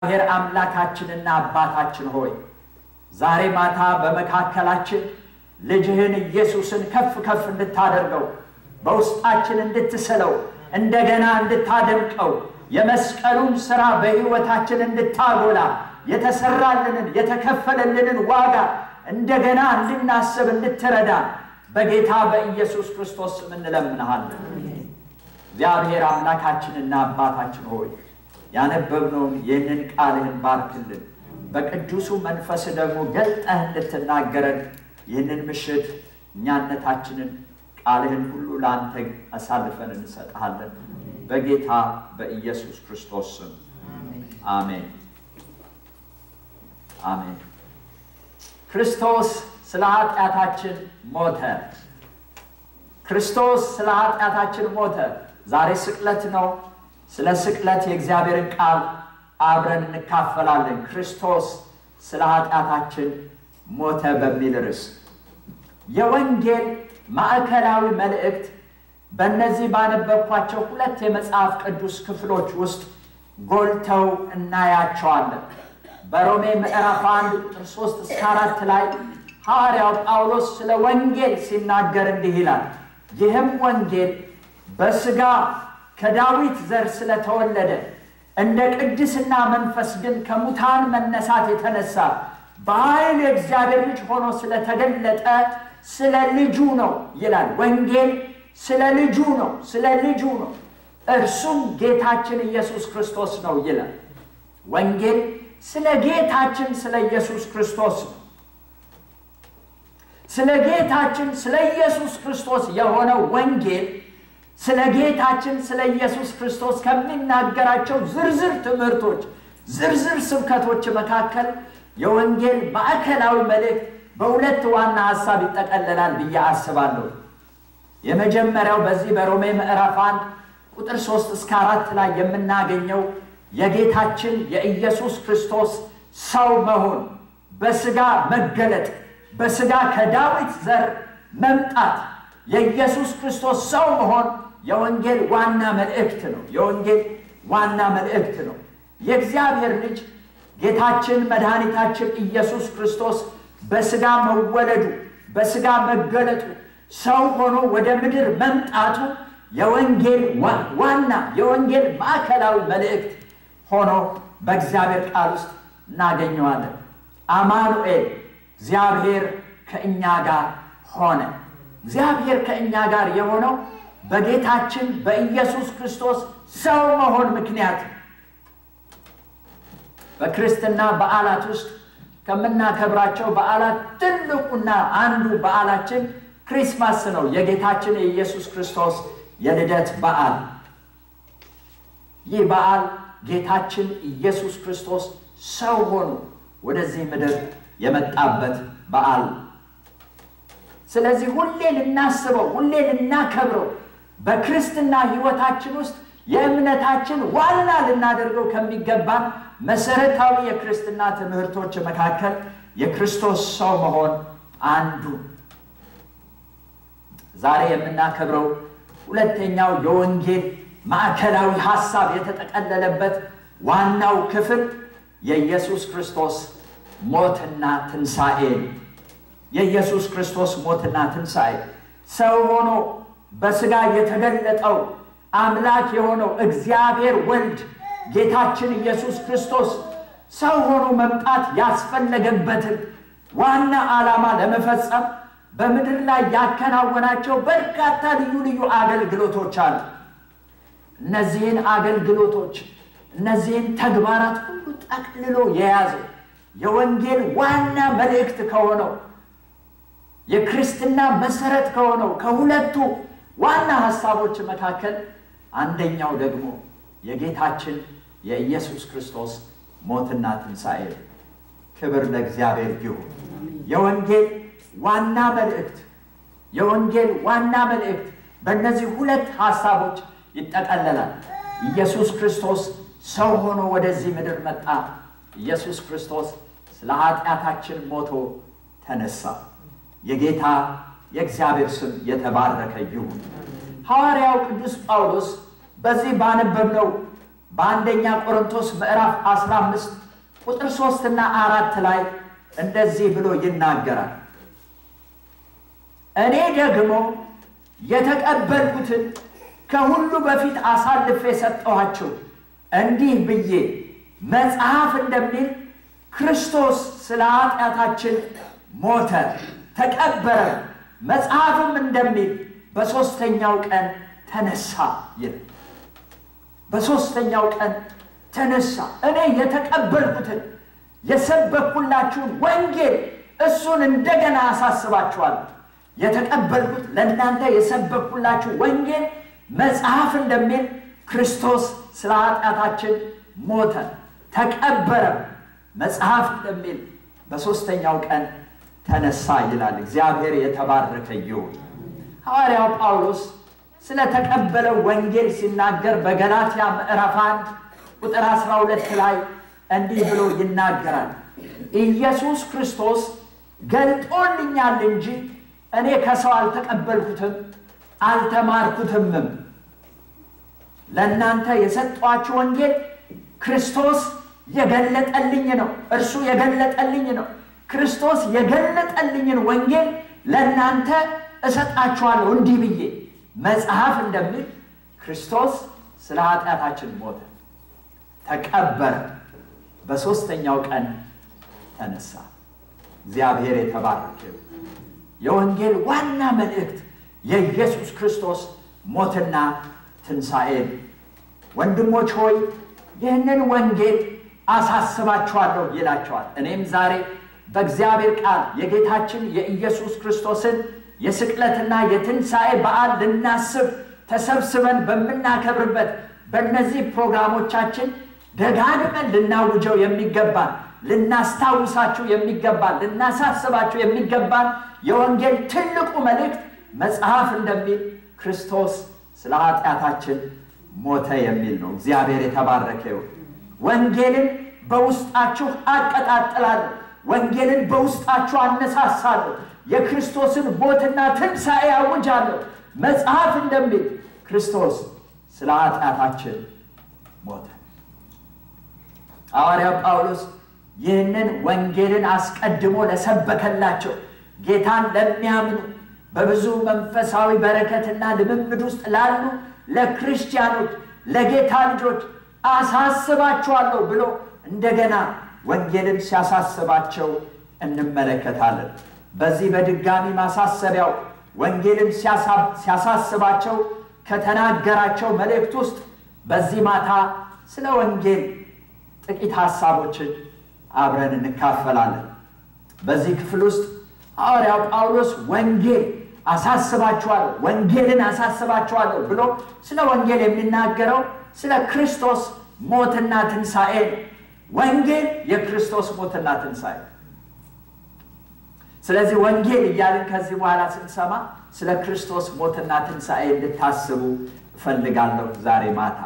እግዚአብሔር አምላካችንና አባታችን ሆይ ዛሬ ማታ በመካከላችን ልጅህን ኢየሱስን ከፍ ከፍ እንድታደርገው በውስጣችን እንድትሰለው እንደገና እንድታደምቀው የመስቀሉን ሥራ በሕይወታችን እንድታጎላ የተሰራልንን የተከፈለልንን ዋጋ እንደገና እንድናስብ እንድትረዳ በጌታ በኢየሱስ ክርስቶስ ስም እንለምንሃለን። እግዚአብሔር አምላካችንና አባታችን ሆይ ያነበብነውን ይህንን ቃልህን ባርክልን በቅዱሱ መንፈስ ደግሞ ገልጠህ እንድትናገረን ይህንን ምሽት እኛነታችንን ቃልህን ሁሉ ላንተ አሳልፈን እንሰጣለን በጌታ በኢየሱስ ክርስቶስ ስም አሜን አሜን። ክርስቶስ ስለ ኃጢአታችን ሞተ። ክርስቶስ ስለ ኃጢአታችን ሞተ። ዛሬ ስቅለት ነው። ስለ ስቅለት የእግዚአብሔርን ቃል አብረን እንካፈላለን። ክርስቶስ ስለ ኃጢአታችን ሞተ በሚል ርዕስ የወንጌል ማዕከላዊ መልእክት በእነዚህ ባነበብኳቸው ሁለት የመጽሐፍ ቅዱስ ክፍሎች ውስጥ ጎልተው እናያቸዋለን። በሮሜ ምዕራፍ 1 ቁጥር 3 እስከ 4 ላይ ሐዋርያው ጳውሎስ ስለ ወንጌል ሲናገር እንዲህ ይላል። ይህም ወንጌል በሥጋ ከዳዊት ዘር ስለተወለደ እንደ ቅድስና መንፈስ ግን ከሙታን መነሳት የተነሳ በኃይል የእግዚአብሔር ልጅ ሆኖ ስለተገለጠ ስለ ልጁ ነው ይላል። ወንጌል ስለ ልጁ ነው፣ ስለ ልጁ ነው። እርሱም ጌታችን ኢየሱስ ክርስቶስ ነው ይላል። ወንጌል ስለ ጌታችን ስለ ኢየሱስ ክርስቶስ ነው። ስለ ጌታችን ስለ ኢየሱስ ክርስቶስ የሆነው ወንጌል ስለ ጌታችን ስለ ኢየሱስ ክርስቶስ ከሚናገራቸው ዝርዝር ትምህርቶች ዝርዝር ስብከቶች መካከል የወንጌል ማዕከላዊ መልእክት በሁለት ዋና ሐሳብ ይጠቀለላል ብዬ አስባለሁ። የመጀመሪያው በዚህ በሮሜ ምዕራፍ 1 ቁጥር 3 እስከ 4 ላይ የምናገኘው የጌታችን የኢየሱስ ክርስቶስ ሰው መሆን በሥጋ መገለጥ በሥጋ ከዳዊት ዘር መምጣት የኢየሱስ ክርስቶስ ሰው መሆን የወንጌል ዋና መልእክት ነው። የወንጌል ዋና መልእክት ነው። የእግዚአብሔር ልጅ ጌታችን መድኃኒታችን ኢየሱስ ክርስቶስ በሥጋ መወለዱ በሥጋ መገለጡ ሰው ሆኖ ወደ ምድር መምጣቱ የወንጌል ዋና የወንጌል ማዕከላዊ መልእክት ሆኖ በእግዚአብሔር ቃል ውስጥ እናገኘዋለን። አማኑኤል እግዚአብሔር ከእኛ ጋር ሆነ። እግዚአብሔር ከእኛ ጋር የሆነው በጌታችን በኢየሱስ ክርስቶስ ሰው መሆን ምክንያት በክርስትና በዓላት ውስጥ ከምናከብራቸው በዓላት ትልቁና አንዱ በዓላችን ክሪስማስ ነው። የጌታችን የኢየሱስ ክርስቶስ የልደት በዓል። ይህ በዓል ጌታችን ኢየሱስ ክርስቶስ ሰው ሆኖ ወደዚህ ምድር የመጣበት በዓል። ስለዚህ ሁሌ ልናስበው ሁሌ ልናከብረው በክርስትና ሕይወታችን ውስጥ የእምነታችን ዋና ልናደርገው ከሚገባን መሰረታዊ የክርስትና ትምህርቶች መካከል የክርስቶስ ሰው መሆን አንዱ። ዛሬ የምናከብረው ሁለተኛው የወንጌል ማዕከላዊ ሐሳብ የተጠቀለለበት ዋናው ክፍል የኢየሱስ ክርስቶስ ሞትና ትንሣኤ። የኢየሱስ ክርስቶስ ሞትና ትንሣኤ ሰው ሆኖ በሥጋ የተገለጠው አምላክ የሆነው እግዚአብሔር ወልድ ጌታችን ኢየሱስ ክርስቶስ ሰው ሆኖ መምጣት ያስፈለገበትን ዋና ዓላማ ለመፈጸም በምድር ላይ ያከናወናቸው በርካታ ልዩ ልዩ አገልግሎቶች አሉ። እነዚህን አገልግሎቶች እነዚህን ተግባራት ሁሉ ጠቅልሎ የያዘ የወንጌል ዋና መልእክት ከሆነው የክርስትና መሰረት ከሆነው ከሁለቱ ዋና ሐሳቦች መካከል አንደኛው ደግሞ የጌታችን የኢየሱስ ክርስቶስ ሞትና ትንሣኤ። ክብር ለእግዚአብሔር ይሁን። የወንጌል ዋና መልእክት በእነዚህ ሁለት ሐሳቦች ይጠቀለላል። ኢየሱስ ክርስቶስ ሰው ሆኖ ወደዚህ ምድር መጣ። ኢየሱስ ክርስቶስ ስለ ኃጢአታችን ሞቶ ተነሳ። የጌታ የእግዚአብሔር ስም የተባረከ ይሁን። ሐዋርያው ቅዱስ ጳውሎስ በዚህ ባነበብነው በአንደኛ ቆሮንቶስ ምዕራፍ 15 ቁጥር 3 እና 4 ላይ እንደዚህ ብሎ ይናገራል። እኔ ደግሞ የተቀበልኩትን ከሁሉ በፊት አሳልፌ ሰጠኋችሁ እንዲህ ብዬ መጽሐፍ እንደሚል ክርስቶስ ስለ ኃጢአታችን ሞተ ተቀበረ መጽሐፍም እንደሚል በሶስተኛው ቀን ተነሳ ይላል። በሶስተኛው ቀን ተነሳ። እኔ የተቀበልኩትን የሰበኩላችሁን ወንጌል እሱን እንደገና አሳስባችኋለሁ። የተቀበልኩት ለእናንተ የሰበኩላችሁ ወንጌል መጽሐፍ እንደሚል ክርስቶስ ስለ ኃጢአታችን ሞተ ተቀበረ መጽሐፍ እንደሚል በሶስተኛው ቀን ተነሳ ይላል። እግዚአብሔር የተባረከ ይሁን። ሐዋርያው ጳውሎስ ስለ ተቀበለው ወንጌል ሲናገር በገላትያ ምዕራፍ 1 ቁጥር 12 ላይ እንዲህ ብሎ ይናገራል። ኢየሱስ ክርስቶስ ገልጦልኛል እንጂ እኔ ከሰው አልተቀበልኩትም አልተማርኩትምም። ለእናንተ የሰጠኋችሁ ወንጌል ክርስቶስ የገለጠልኝ ነው። እርሱ የገለጠልኝ ነው። ክርስቶስ የገለጠልኝን ወንጌል ለእናንተ እሰጣችኋለሁ እንዲህ ብዬ መጽሐፍ እንደሚል ክርስቶስ ስለ ኃጢአታችን ሞተ ተቀበረ በሶስተኛው ቀን ተነሳ። እግዚአብሔር የተባረከ ይሁን። የወንጌል ዋና መልእክት የኢየሱስ ክርስቶስ ሞትና ትንሣኤ። ወንድሞች ሆይ ይህንን ወንጌል አሳስባችኋለሁ ይላቸዋል። እኔም ዛሬ በእግዚአብሔር ቃል የጌታችን የኢየሱስ ክርስቶስን የስቅለትና የትንሣኤ በዓል ልናስብ ተሰብስበን በምናከብርበት በእነዚህ ፕሮግራሞቻችን ደጋግመን ልናውጀው የሚገባን ልናስታውሳችሁ የሚገባን ልናሳስባችሁ የሚገባን የወንጌል ትልቁ መልእክት መጽሐፍ እንደሚል ክርስቶስ ስለ ኃጢአታችን ሞተ የሚል ነው። እግዚአብሔር የተባረከ ይሁን። ወንጌልን በውስጣችሁ አቀጣጥላለሁ። ወንጌልን በውስጣችሁ አነሳሳለሁ። የክርስቶስን ሞትና ትንሣኤ አውጃለሁ። መጽሐፍ እንደሚል ክርስቶስ ስለ ኃጢአታችን ሞተ። ሐዋርያው ጳውሎስ ይህንን ወንጌልን አስቀድሞ ለሰበከላቸው ጌታን ለሚያምኑ በብዙ መንፈሳዊ በረከትና ልምምድ ውስጥ ላሉ ለክርስቲያኖች ለጌታ ልጆች አሳስባችኋለሁ ብሎ እንደገና ወንጌልን ሲያሳስባቸው እንመለከታለን። በዚህ በድጋሚ ማሳሰቢያው ወንጌልን ሲያሳስባቸው ከተናገራቸው መልእክት ውስጥ በዚህ ማታ ስለ ወንጌል ጥቂት ሐሳቦችን አብረን እንካፈላለን። በዚህ ክፍል ውስጥ ሐዋርያው ጳውሎስ ወንጌል አሳስባችኋለሁ ወንጌልን አሳስባችኋለሁ ብሎ ስለ ወንጌል የሚናገረው ስለ ክርስቶስ ሞትና ትንሣኤ። ወንጌል የክርስቶስ ሞትና ትንሣኤ። ስለዚህ ወንጌል እያልን ከዚህ በኋላ ስንሰማ ስለ ክርስቶስ ሞትና ትንሣኤ እንድታስቡ እፈልጋለሁ ዛሬ ማታ።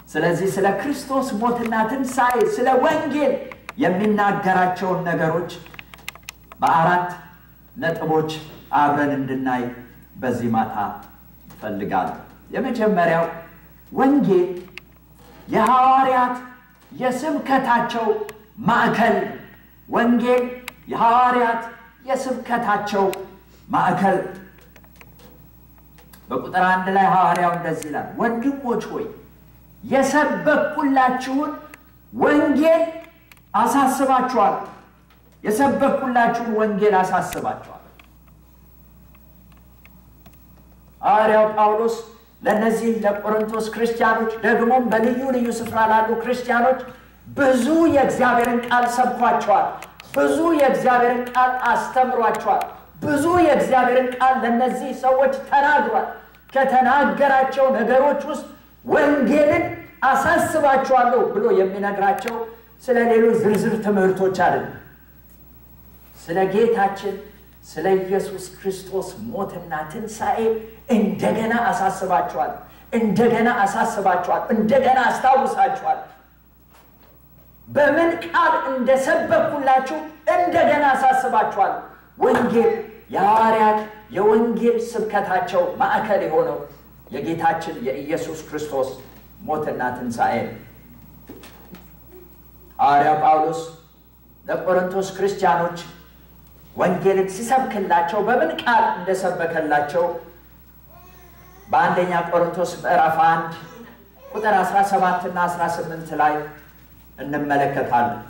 ስለዚህ ስለ ክርስቶስ ሞትና ትንሣኤ ስለ ወንጌል የሚናገራቸውን ነገሮች በአራት ነጥቦች አብረን እንድናይ በዚህ ማታ እፈልጋለሁ። የመጀመሪያው ወንጌል የሐዋርያት የስብከታቸው ማዕከል። ወንጌል የሐዋርያት የስብከታቸው ማዕከል። በቁጥር 1 ላይ ሐዋርያው እንደዚህ ይላል፣ ወንድሞች ሆይ የሰበኩላችሁን ወንጌል አሳስባችኋል። የሰበኩላችሁን ወንጌል አሳስባችኋል። ሐዋርያው ጳውሎስ ለነዚህ ለቆሮንቶስ ክርስቲያኖች ደግሞም በልዩ ልዩ ስፍራ ላሉ ክርስቲያኖች ብዙ የእግዚአብሔርን ቃል ሰብኳቸዋል። ብዙ የእግዚአብሔርን ቃል አስተምሯቸዋል። ብዙ የእግዚአብሔርን ቃል ለነዚህ ሰዎች ተናግሯል። ከተናገራቸው ነገሮች ውስጥ ወንጌልን አሳስባችኋለሁ ብሎ የሚነግራቸው ስለ ሌሎች ዝርዝር ትምህርቶች አይደለም። ስለ ጌታችን ስለ ኢየሱስ ክርስቶስ ሞትና ትንሣኤ እንደገና አሳስባችኋል። እንደገና አሳስባችኋል። እንደገና አስታውሳችኋል። በምን ቃል እንደሰበኩላችሁ እንደገና አሳስባችኋል። ወንጌል የሐዋርያት የወንጌል ስብከታቸው ማዕከል የሆነው የጌታችን የኢየሱስ ክርስቶስ ሞትና ትንሣኤ። ሐዋርያው ጳውሎስ ለቆሮንቶስ ክርስቲያኖች ወንጌልን ሲሰብክላቸው በምን ቃል እንደሰበከላቸው በአንደኛ ቆሮንቶስ ምዕራፍ 1 ቁጥር 17 እና 18 ላይ እንመለከታለን።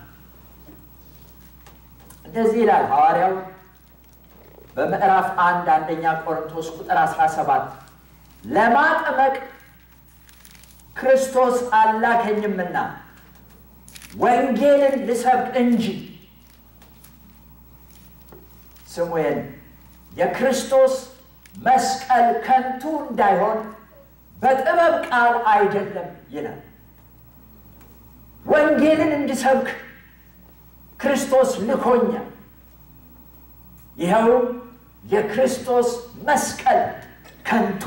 እንደዚህ ይላል ሐዋርያው በምዕራፍ 1 አንደኛ ቆሮንቶስ ቁጥር 17 ለማጥመቅ ክርስቶስ አላከኝምና ወንጌልን ልሰብክ እንጂ ስሙን የክርስቶስ መስቀል ከንቱ እንዳይሆን በጥበብ ቃል አይደለም ይላል። ወንጌልን እንድሰብክ ክርስቶስ ልኮኛል። ይኸው የክርስቶስ መስቀል ከንቱ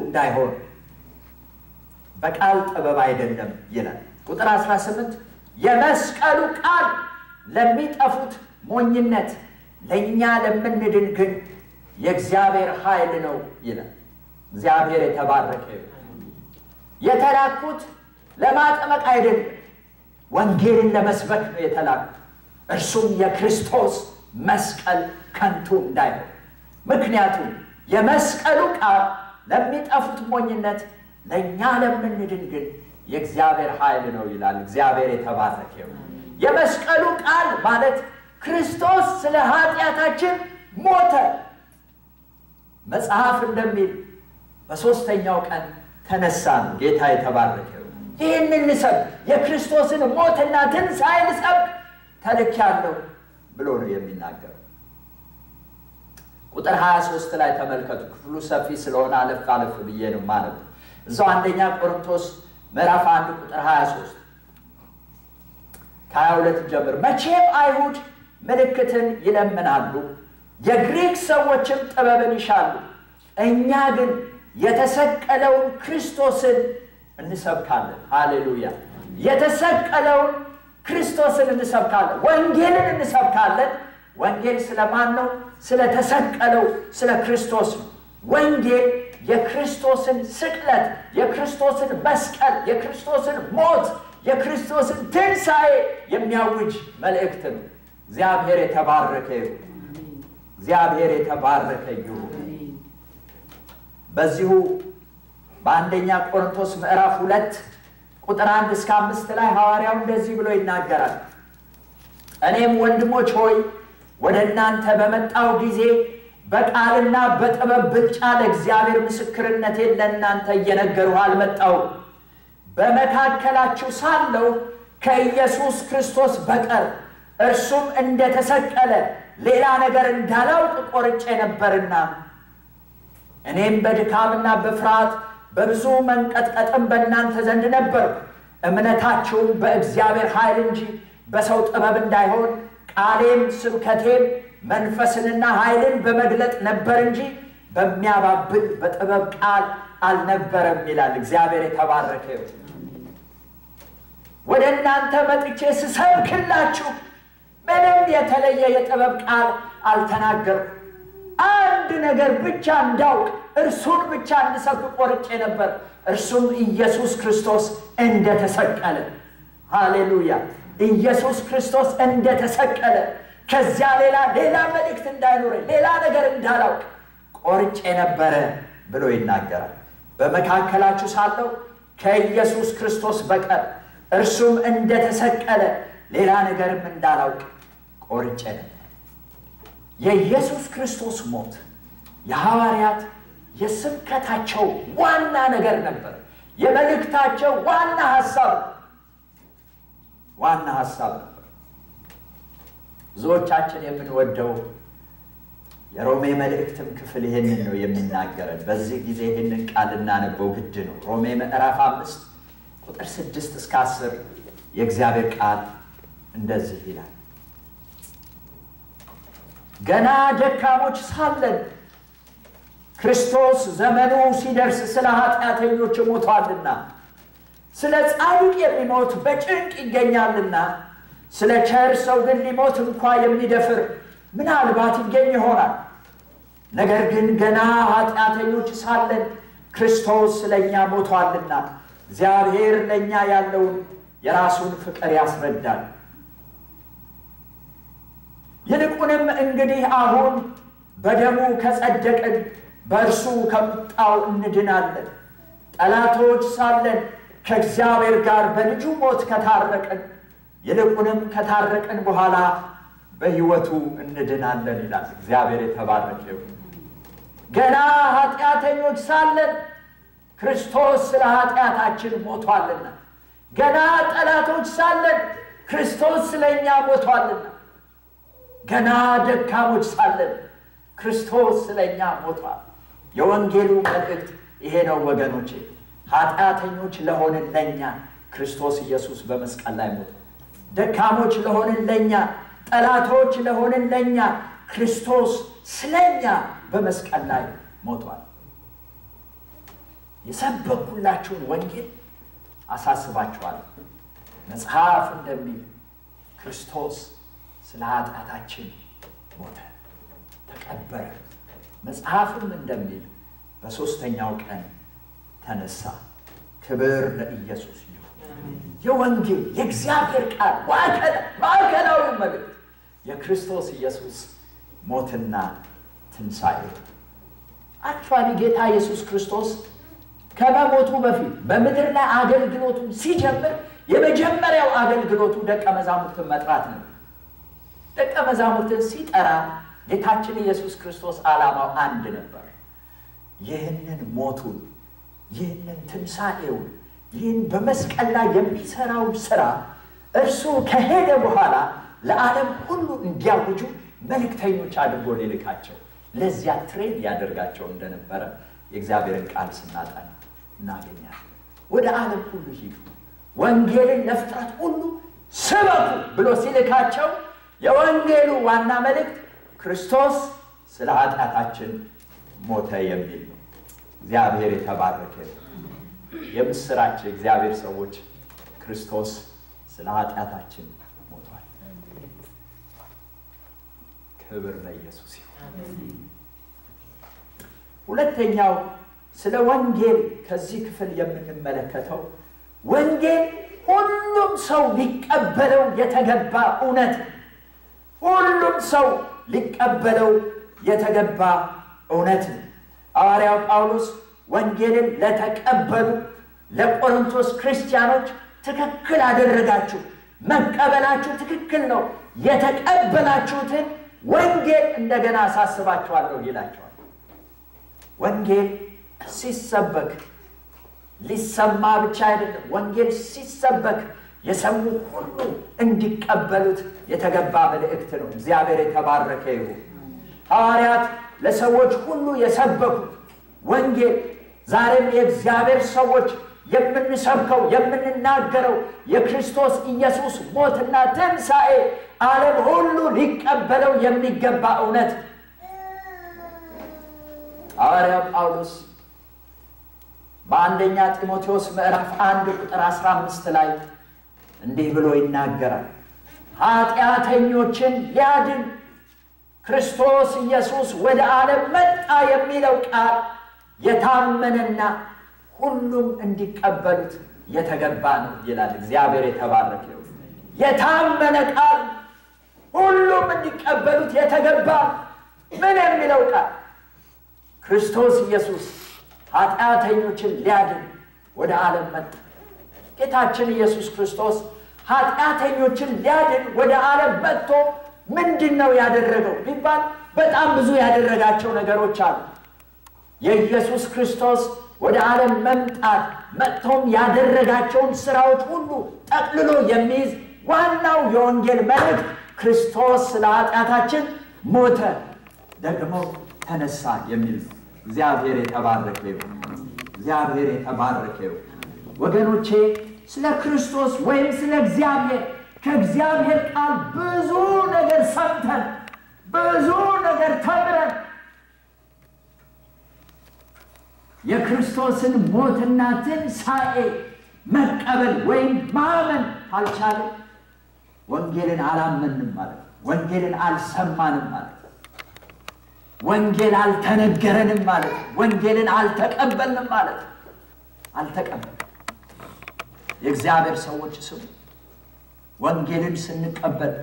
እንዳይሆን በቃል ጥበብ አይደለም ይላል። ቁጥር 18 የመስቀሉ ቃል ለሚጠፉት ሞኝነት ለእኛ ለምንድን ግን የእግዚአብሔር ኃይል ነው ይላል። እግዚአብሔር የተባረከ ይሁን። የተላኩት ለማጥመቅ አይደለም፣ ወንጌልን ለመስበክ ነው የተላኩት። እርሱም የክርስቶስ መስቀል ከንቱ እንዳይሆን። ምክንያቱም የመስቀሉ ቃል ለሚጠፉት ሞኝነት ለእኛ ለምንድን ግን የእግዚአብሔር ኃይል ነው ይላል። እግዚአብሔር የተባረከ ይሁን። የመስቀሉ ቃል ማለት ክርስቶስ ስለ ኃጢአታችን ሞተ። መጽሐፍ እንደሚል በሦስተኛው ቀን ተነሳ ነው። ጌታ የተባረከ ይሁን። ይህንን ልሰብክ የክርስቶስን ሞትና ትንሣኤ ልሰብክ ተልኬአለሁ ብሎ ነው የሚናገረው። ቁጥር 23 ላይ ተመልከቱ። ክፍሉ ሰፊ ስለሆነ አለፍ ብዬ ነው ማለት ነው። እዛው አንደኛ ቆሮንቶስ ምዕራፍ 1 ቁጥር 23 ከ22 ጀምር መቼም አይሁድ ምልክትን ይለምናሉ፣ የግሪክ ሰዎችም ጥበብን ይሻሉ፣ እኛ ግን የተሰቀለውን ክርስቶስን እንሰብካለን። ሃሌሉያ! የተሰቀለውን ክርስቶስን እንሰብካለን፣ ወንጌልን እንሰብካለን። ወንጌል ስለማን ነው? ስለተሰቀለው ስለ ክርስቶስ ነው። ወንጌል የክርስቶስን ስቅለት፣ የክርስቶስን መስቀል፣ የክርስቶስን ሞት፣ የክርስቶስን ትንሣኤ የሚያውጅ መልእክት ነው። እግዚአብሔር የተባረከ ይሁን። እግዚአብሔር የተባረከ ይሁን። በዚሁ በአንደኛ ቆሮንቶስ ምዕራፍ 2 ቁጥር 1 እስከ 5 ላይ ሐዋርያው እንደዚህ ብሎ ይናገራል። እኔም ወንድሞች ሆይ ወደ እናንተ በመጣው ጊዜ በቃልና በጥበብ ብልጫ ለእግዚአብሔር ምስክርነቴን ለእናንተ እየነገርሁ አልመጣሁም። በመካከላችሁ ሳለሁ ከኢየሱስ ክርስቶስ በቀር እርሱም እንደተሰቀለ ሌላ ነገር እንዳላውቅ ቆርጬ ነበርና እኔም በድካምና በፍርሃት በብዙ መንቀጥቀጥም በእናንተ ዘንድ ነበርኩ። እምነታችሁም በእግዚአብሔር ኃይል እንጂ በሰው ጥበብ እንዳይሆን ቃሌም ስብከቴም መንፈስንና ኃይልን በመግለጥ ነበር እንጂ በሚያባብል በጥበብ ቃል አልነበረም ይላል። እግዚአብሔር የተባረከ ይሁን። ወደ እናንተ መጥቼ ስሰብክላችሁ ምንም የተለየ የጥበብ ቃል አልተናገርኩም። አንድ ነገር ብቻ እንዳውቅ እርሱን ብቻ እንድሰብክ ቆርጬ ነበር። እርሱም ኢየሱስ ክርስቶስ እንደተሰቀለ። ሃሌሉያ! ኢየሱስ ክርስቶስ እንደተሰቀለ ከዚያ ሌላ መልእክት እንዳይኖረኝ ሌላ ነገር እንዳላውቅ ቆርጬ ነበረ ብሎ ይናገራል። በመካከላችሁ ሳለሁ ከኢየሱስ ክርስቶስ በቀር እርሱም እንደተሰቀለ ሌላ ነገርም እንዳላውቅ ቆርጬ ነበር። የኢየሱስ ክርስቶስ ሞት የሐዋርያት የስብከታቸው ዋና ነገር ነበር። የመልእክታቸው ዋና ሐሳብ ነበር። ብዙዎቻችን የምንወደው የሮሜ መልእክትም ክፍል ይህንን ነው የሚናገረን። በዚህ ጊዜ ይህንን ቃል እናነበው ግድ ነው። ሮሜ ምዕራፍ 5 ቁጥር 6 እስከ 10 የእግዚአብሔር ቃል እንደዚህ ይላል። ገና ደካሞች ሳለን ክርስቶስ ዘመኑ ሲደርስ ስለ ኃጢአተኞች ሞቷልና፣ ስለ ጻድቅ የሚሞት በጭንቅ ይገኛልና፣ ስለ ቸር ሰው ግን ሊሞት እንኳ የሚደፍር ምናልባት ይገኝ ይሆናል። ነገር ግን ገና ኃጢአተኞች ሳለን ክርስቶስ ስለኛ ሞቷልና እግዚአብሔር ለኛ ያለውን የራሱን ፍቅር ያስረዳል። ይልቁንም እንግዲህ አሁን በደሙ ከጸደቅን በእርሱ ከቁጣው እንድናለን። ጠላቶች ሳለን ከእግዚአብሔር ጋር በልጁ ሞት ከታረቅን ይልቁንም ከታረቅን በኋላ በሕይወቱ እንድናለን ይላል። እግዚአብሔር የተባረከ ይሁን። ገና ኃጢአተኞች ሳለን ክርስቶስ ስለ ኃጢአታችን ሞቷልና፣ ገና ጠላቶች ሳለን ክርስቶስ ስለኛ ሞቷልና፣ ገና ደካሞች ሳለን ክርስቶስ ስለኛ ሞቷል። የወንጌሉ መልእክት ይሄ ነው ወገኖቼ። ኃጢአተኞች ለሆንን ለኛ ክርስቶስ ኢየሱስ በመስቀል ላይ ሞቷል። ደካሞች ለሆንን ለኛ፣ ጠላቶች ለሆንን ለኛ ክርስቶስ ስለኛ በመስቀል ላይ ሞቷል። የሰበኩላችሁን ወንጌል አሳስባችኋለሁ። መጽሐፍ እንደሚል ክርስቶስ ስለ ኃጢአታችን ሞተ፣ ተቀበረ። መጽሐፍም እንደሚል በሦስተኛው ቀን ተነሳ። ክብር ለኢየሱስ ይሁን። የወንጌል የእግዚአብሔር ቃል ማዕከላዊ መልእክት የክርስቶስ ኢየሱስ ሞትና ትንሣኤ። አክቹዋሊ ጌታ ኢየሱስ ክርስቶስ ከመሞቱ በፊት በምድር ላይ አገልግሎቱን ሲጀምር የመጀመሪያው አገልግሎቱ ደቀ መዛሙርትን መጥራት ነው። ደቀ መዛሙርትን ሲጠራ ጌታችን ኢየሱስ ክርስቶስ ዓላማው አንድ ነበር። ይህንን ሞቱን፣ ይህንን ትንሣኤውን፣ ይህን በመስቀል ላይ የሚሰራው ሥራ እርሱ ከሄደ በኋላ ለዓለም ሁሉ እንዲያውጁ መልእክተኞች አድርጎ ሊልካቸው፣ ለዚያ ትሬን ያደርጋቸው እንደነበረ የእግዚአብሔርን ቃል ስናጠና እናገኛለን። ወደ ዓለም ሁሉ ሂዱ፣ ወንጌልን ለፍጥረት ሁሉ ስበኩ ብሎ ሲልካቸው የወንጌሉ ዋና መልእክት ክርስቶስ ስለ ኃጢአታችን ሞተ የሚል ነው። እግዚአብሔር የተባረከ የምስራች የእግዚአብሔር ሰዎች፣ ክርስቶስ ስለ ኃጢአታችን ሞቷል። ክብር ለኢየሱስ ይሁን። ሁለተኛው ስለ ወንጌል ከዚህ ክፍል የምንመለከተው ወንጌል ሁሉም ሰው ሊቀበለው የተገባ እውነት፣ ሁሉም ሰው ሊቀበለው የተገባ እውነት። ሐዋርያው ጳውሎስ ወንጌልን ለተቀበሉ ለቆሮንቶስ ክርስቲያኖች ትክክል አደረጋችሁ፣ መቀበላችሁ ትክክል ነው፣ የተቀበላችሁትን ወንጌል እንደገና አሳስባችኋለሁ ይላቸዋል። ወንጌል ሲሰበክ ሊሰማ ብቻ አይደለም። ወንጌል ሲሰበክ የሰሙ ሁሉ እንዲቀበሉት የተገባ መልእክት ነው። እግዚአብሔር የተባረከ ይሁን። ሐዋርያት ለሰዎች ሁሉ የሰበኩት ወንጌል ዛሬም የእግዚአብሔር ሰዎች የምንሰብከው የምንናገረው የክርስቶስ ኢየሱስ ሞትና ትንሣኤ ዓለም ሁሉ ሊቀበለው የሚገባ እውነት። ሐዋርያው ጳውሎስ በአንደኛ ጢሞቴዎስ ምዕራፍ 1 ቁጥር 15 ላይ እንዲህ ብሎ ይናገራል። ኃጢአተኞችን ሊያድን ክርስቶስ ኢየሱስ ወደ ዓለም መጣ የሚለው ቃል የታመነና ሁሉም እንዲቀበሉት የተገባ ነው ይላል። እግዚአብሔር የተባረከ ይሁን። የታመነ ቃል፣ ሁሉም እንዲቀበሉት የተገባ ምን የሚለው ቃል? ክርስቶስ ኢየሱስ ኃጢአተኞችን ሊያድን ወደ ዓለም መጣ። ጌታችን ኢየሱስ ክርስቶስ ኃጢአተኞችን ሊያድን ወደ ዓለም መጥቶ ምንድነው ያደረገው ቢባል በጣም ብዙ ያደረጋቸው ነገሮች አሉ። የኢየሱስ ክርስቶስ ወደ ዓለም መምጣት መጥቶም ያደረጋቸውን ስራዎች ሁሉ ጠቅልሎ የሚይዝ ዋናው የወንጌል መልእክት ክርስቶስ ስለ ኃጢአታችን ሞተ፣ ደግሞ ተነሳ የሚል ነው። እግዚአብሔር የተባረከ ይሁን። እግዚአብሔር የተባረከ ይሁን። ወገኖቼ ስለ ክርስቶስ ወይም ስለ እግዚአብሔር ከእግዚአብሔር ቃል ብዙ ነገር ሰምተን ብዙ ነገር ተምረን የክርስቶስን ሞትና ትንሣኤ መቀበል ወይም ማመን አልቻለም። ወንጌልን አላመንም ማለት ነው። ወንጌልን አልሰማንም ማለት ነው። ወንጌል አልተነገረንም ማለት ወንጌልን አልተቀበልንም ማለት አልተቀበል የእግዚአብሔር ሰዎች ስሙ ወንጌልን ስንቀበል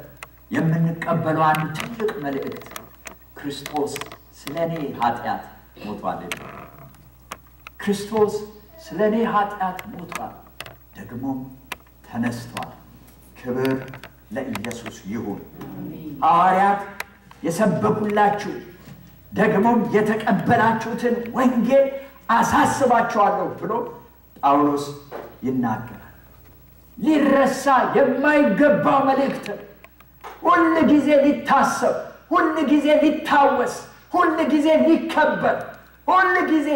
የምንቀበለው አንድ ትልቅ መልእክት ክርስቶስ ስለኔ ኃጢአት ሞቷል ክርስቶስ ስለኔ ኃጢአት ሞቷል ደግሞ ተነስቷል ክብር ለኢየሱስ ይሁን ሐዋርያት የሰበኩላችሁ ደግሞ የተቀበላችሁትን ወንጌል አሳስባችኋለሁ ብሎ ጳውሎስ ይናገራል ሊረሳ የማይገባው መልእክት ሁሉ ጊዜ ሊታሰብ ሁሉ ጊዜ ሊታወስ ሁሉ ጊዜ ሊከበር ሁሉ ጊዜ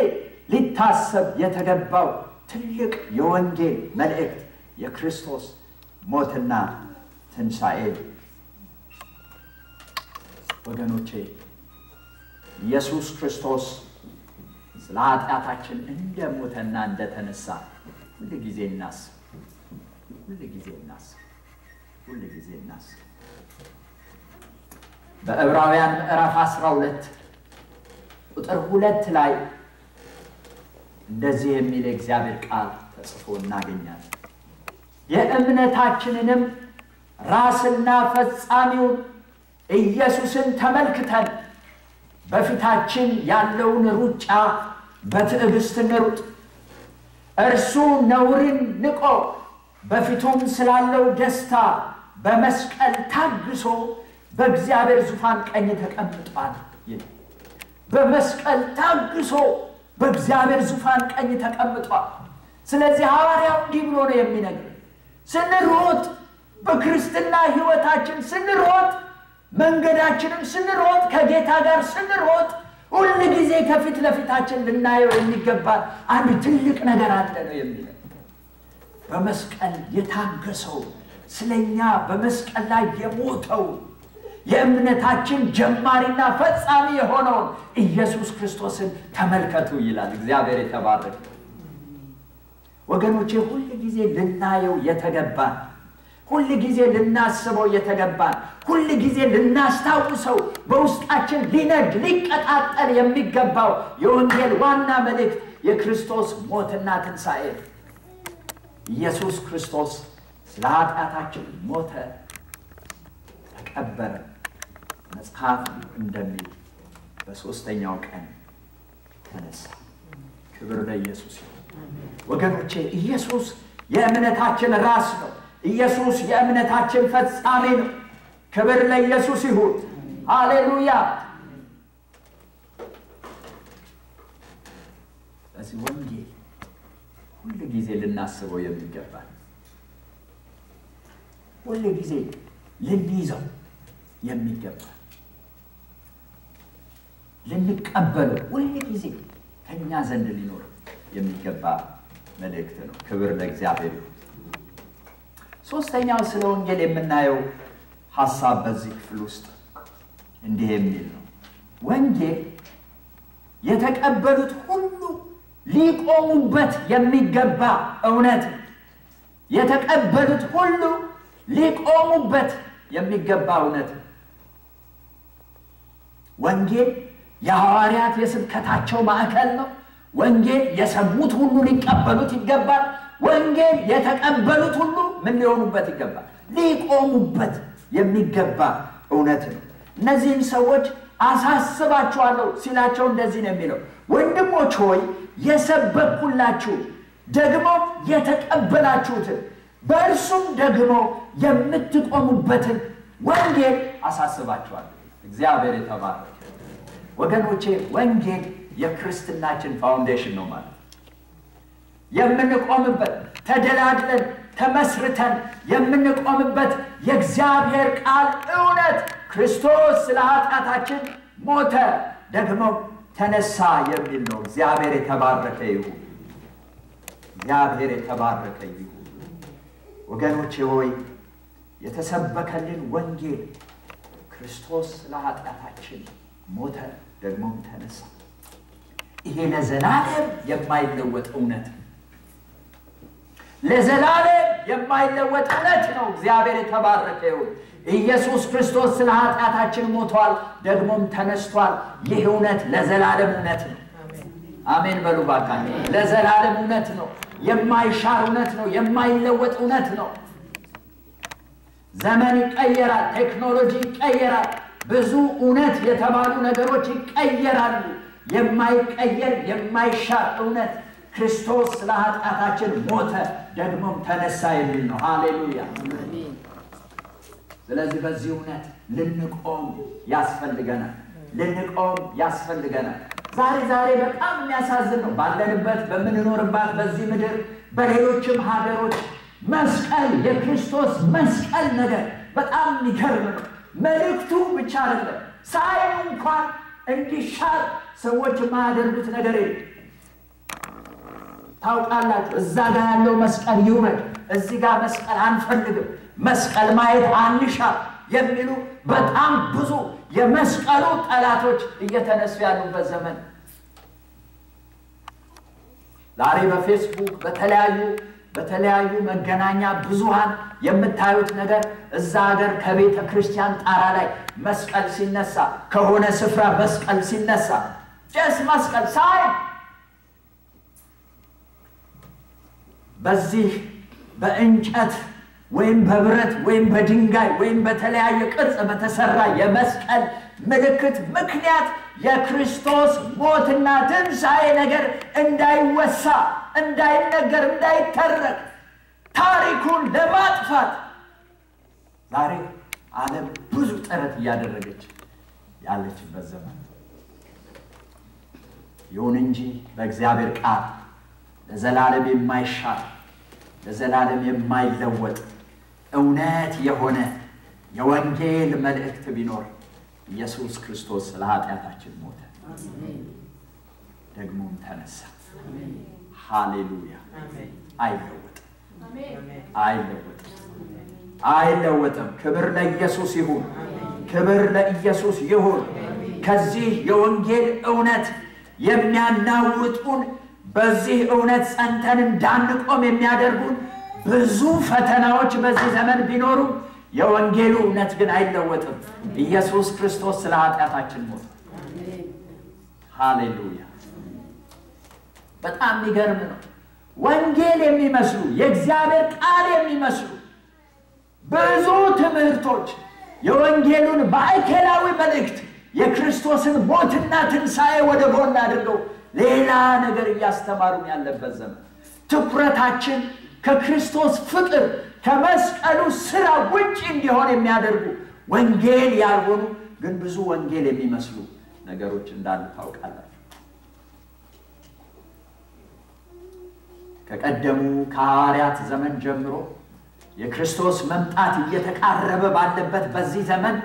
ሊታሰብ የተገባው ትልቅ የወንጌል መልእክት የክርስቶስ ሞትና ትንሣኤ ወገኖቼ ኢየሱስ ክርስቶስ ስለ ኃጢአታችን እንደሞተና እንደተነሳ ሁሉ ጊዜ እናስብ በዕብራውያን ምዕራፍ 12 ቁጥር 2 ላይ እንደዚህ የሚል እግዚአብሔር ቃል ተጽፎ እናገኛለን የእምነታችንንም ራስና ፈጻሚውን ኢየሱስን ተመልክተን በፊታችን ያለውን ሩጫ በትዕግስት እንሩጥ እርሱ ነውርን ንቆ በፊቱም ስላለው ደስታ በመስቀል ታግሶ በእግዚአብሔር ዙፋን ቀኝ ተቀምጧል በመስቀል ታግሶ በእግዚአብሔር ዙፋን ቀኝ ተቀምጧል ስለዚህ ሐዋርያው እንዲህ ብሎ ነው የሚነግረን ስንሮጥ በክርስትና ሕይወታችን ስንሮጥ መንገዳችንን ስንሮጥ ከጌታ ጋር ስንሮጥ ሁሉ ጊዜ ከፊት ለፊታችን ልናየው የሚገባ አንድ ትልቅ ነገር አለ ነው የሚለው በመስቀል የታገሰው ስለኛ በመስቀል ላይ የሞተው የእምነታችን ጀማሪና ፈጻሚ የሆነው ኢየሱስ ክርስቶስን ተመልከቱ ይላል እግዚአብሔር የተባረከ ወገኖቼ ሁሉ ጊዜ ልናየው የተገባ ሁሉ ጊዜ ልናስበው የተገባ ሁሉ ጊዜ ልናስታውሰው በውስጣችን ሊነድ ሊቀጣጠል የሚገባው የወንጌል ዋና መልእክት የክርስቶስ ሞትና ትንሣኤ ኢየሱስ ክርስቶስ ስለ ኃጢአታችን ሞተ ተቀበረ መጽሐፍ እንደሚል በሶስተኛው ቀን ተነሳ ክብር ለኢየሱስ ይሁን ወገኖቼ ኢየሱስ የእምነታችን ራስ ነው ኢየሱስ የእምነታችን ፈጻሚ ነው ክብር ለኢየሱስ ይሁን ሃሌሉያ በዚህ ወንጌል ሁሉ ጊዜ ልናስበው የሚገባ ሁሉ ጊዜ ልንይዘው የሚገባ ልንቀበለው ሁሉ ጊዜ ከኛ ዘንድ ሊኖር የሚገባ መልእክት ነው ክብር ለእግዚአብሔር ይሁን ሶስተኛው ስለ ወንጌል የምናየው ሐሳብ በዚህ ክፍል ውስጥ እንዲህ የሚል ነው ወንጌል የተቀበሉት ሁሉ ሊቆሙበት የሚገባ እውነት የተቀበሉት ሁሉ ሊቆሙበት የሚገባ እውነት ወንጌል የሐዋርያት የስብከታቸው ማዕከል ነው ወንጌል የሰሙት ሁሉ ሊቀበሉት ይገባል ወንጌል የተቀበሉት ሁሉ ምን ሊሆኑበት ይገባል ሊቆሙበት የሚገባ እውነት ነው እነዚህን ሰዎች አሳስባችኋለሁ ሲላቸው እንደዚህ ነው የሚለው ወንድሞች ሆይ የሰበኩላችሁ ደግሞ የተቀበላችሁትን በእርሱም ደግሞ የምትቆሙበትን ወንጌል አሳስባችኋለሁ እግዚአብሔር የተባረከ ወገኖቼ ወንጌል የክርስትናችን ፋውንዴሽን ነው ማለት የምንቆምበት ተደላድለን ተመስርተን የምንቆምበት የእግዚአብሔር ቃል እውነት ክርስቶስ ስለ ኃጢአታችን ሞተ ደግሞ ተነሳ የሚል ነው እግዚአብሔር የተባረከ ይሁን እግዚአብሔር የተባረከ ይሁን ወገኖቼ ሆይ የተሰበከልን ወንጌል ክርስቶስ ስለ ኃጢአታችን ሞተ ደግሞ ተነሳ ይሄ ለዘላለም የማይለወጥ እውነት ለዘላለም የማይለወጥ እውነት ነው እግዚአብሔር የተባረከ ይሁን ኢየሱስ ክርስቶስ ስለ ኃጢአታችን ሞቷል ደግሞም ተነስቷል ይህ እውነት ለዘላለም እውነት ነው አሜን በሉ ባካችሁ ለዘላለም እውነት ነው የማይሻር እውነት ነው የማይለወጥ እውነት ነው ዘመን ይቀየራል ቴክኖሎጂ ይቀየራል ብዙ እውነት የተባሉ ነገሮች ይቀየራሉ የማይቀየር የማይሻር እውነት ክርስቶስ ስለ ኃጢአታችን ሞተ ደግሞም ተነሳ የሚል ነው ሃሌሉያ አሜን ስለዚህ በዚህ እውነት ልንቆም ያስፈልገናል ዛሬ በጣም የሚያሳዝን ነው ባለንበት በምንኖርባት በዚህ ምድር በሌሎችም ሀገሮች መስቀል የክርስቶስ መስቀል ነገር በጣም የሚገርም ነው መልእክቱ ብቻ አይደለም ሳይኑ እንኳን እንዲሻር ሰዎች የማያደርጉት ነገር የለም ታውቃላችሁ እዛ ጋር ያለው መስቀል ይውረድ እዚህ ጋር መስቀል አንፈልግም መስቀል ማየት አንሻ የሚሉ በጣም ብዙ የመስቀሉ ጠላቶች እየተነሱ ያሉበት ዘመን ዛሬ በፌስቡክ በተለያዩ መገናኛ ብዙሃን የምታዩት ነገር እዛ ሀገር ከቤተ ክርስቲያን ጣራ ላይ መስቀል ሲነሳ ከሆነ ስፍራ መስቀል ሲነሳ ጀስ መስቀል ሳይ በዚህ በእንጨት ወይም በብረት ወይም በድንጋይ ወይም በተለያየ ቅርጽ በተሰራ የመስቀል ምልክት ምክንያት የክርስቶስ ሞትና ትንሣኤ ነገር እንዳይወሳ እንዳይነገር እንዳይተረክ ታሪኩን ለማጥፋት ዛሬ ዓለም ብዙ ጥረት እያደረገች ያለችበት ዘመን ይሁን እንጂ በእግዚአብሔር ቃል ለዘላለም የማይሻር ለዘላለም የማይለወጥ እውነት የሆነ የወንጌል መልእክት ቢኖር ኢየሱስ ክርስቶስ ስለ ኃጢአታችን ሞተ ደግሞም ተነሳ ሃሌሉያ አይለወጥም ክብር ለኢየሱስ ይሁን ከዚህ የወንጌል እውነት የሚያናውጡን በዚህ እውነት ጸንተን እንዳንቆም የሚያደርጉን ብዙ ፈተናዎች በዚህ ዘመን ቢኖሩ የወንጌሉ እውነት ግን አይለወጥም ኢየሱስ ክርስቶስ ስለ ኃጢአታችን ሞተ ሃሌሉያ በጣም የሚገርም ነው ወንጌል የሚመስሉ የእግዚአብሔር ቃል የሚመስሉ ብዙ ትምህርቶች የወንጌሉን ማዕከላዊ መልእክት የክርስቶስን ሞትና ትንሣኤ ወደ ጎን አድርገው ሌላ ነገር እያስተማሩን ያለበት ዘመን ትኩረታችን ከክርስቶስ ፍቅር ከመስቀሉ ሥራ ውጪ እንዲሆን የሚያደርጉ ወንጌል ያልሆኑ ግን ብዙ ወንጌል የሚመስሉ ነገሮች እንዳሉ ታውቃላችሁ ከቀደሙ ከሐዋርያት ዘመን ጀምሮ የክርስቶስ መምጣት እየተቃረበ ባለበት በዚህ ዘመን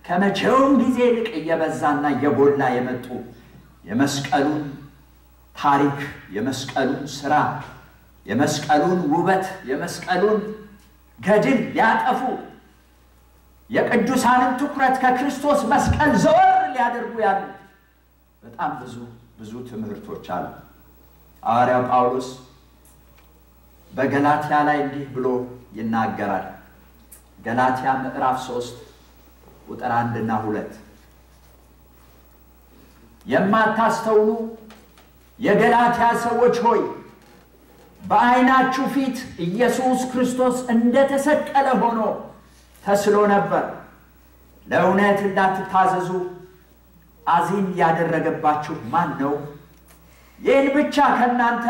ከመቼውም ጊዜ ይልቅ እየበዛና እየጎላ የመጡ የመስቀሉን ታሪክ የመስቀሉን ሥራ የመስቀሉን ውበት የመስቀሉን ገድል ሊያጠፉ የቅዱሳንን ትኩረት ከክርስቶስ መስቀል ዘወር ሊያደርጉ ያሉ በጣም ብዙ ትምህርቶች አሉ ሐዋርያው ጳውሎስ በገላትያ ላይ እንዲህ ብሎ ይናገራል ገላትያ ምዕራፍ 3 ቁጥር 1 እና 2 የማታስተውሉ የገላትያ ሰዎች ሆይ በዓይናችሁ ፊት ኢየሱስ ክርስቶስ እንደተሰቀለ ሆኖ ተስሎ ነበር ለእውነት እንዳትታዘዙ አዚም ያደረገባችሁ ማን ነው ይህን ብቻ ከእናንተ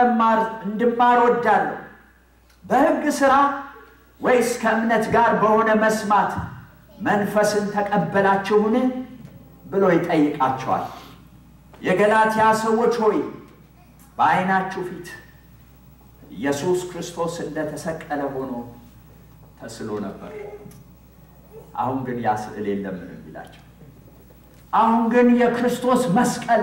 እንድማር ወዳለሁ በሕግ ሥራ ወይስ ከእምነት ጋር በሆነ መስማት መንፈስን ተቀበላችሁን ብሎ ይጠይቃቸዋል የገላትያ ሰዎች ሆይ በዓይናችሁ ፊት ኢየሱስ ክርስቶስ እንደተሰቀለ ሆኖ ተስሎ ነበር አሁን ግን ያ ስዕል የለም ይላቸው አሁን ግን የክርስቶስ መስቀል